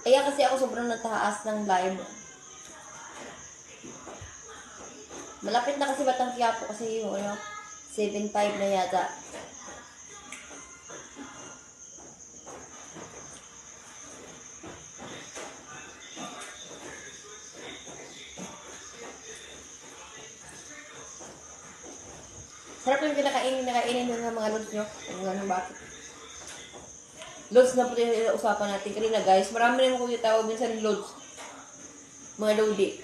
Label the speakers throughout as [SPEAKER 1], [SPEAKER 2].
[SPEAKER 1] Kaya kasi ako sobrang nataas ng live. Malapit na kasi Batang Quiapo kasi yung 7.5 na yata. Sarap yung kinakainin ng mga lods nyo. Kung gano'n bakit. Lods na po yung usapan natin kanina guys. Marami rin kong tawag minsan lods. Mga lodi.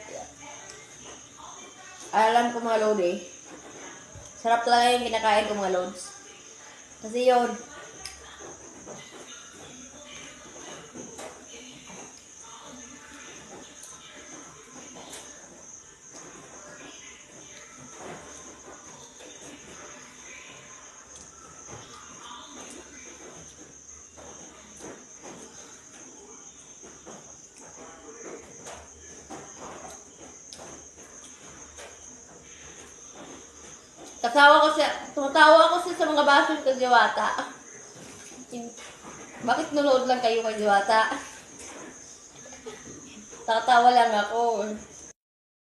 [SPEAKER 1] Alam ko mga lodi. Sarap talaga yung kinakain ko mga lods. Kasi yun. Tumatawa ako sa mga baso kay Diwata. Bakit nunood lang kayo kay Diwata? Tatawa lang ako.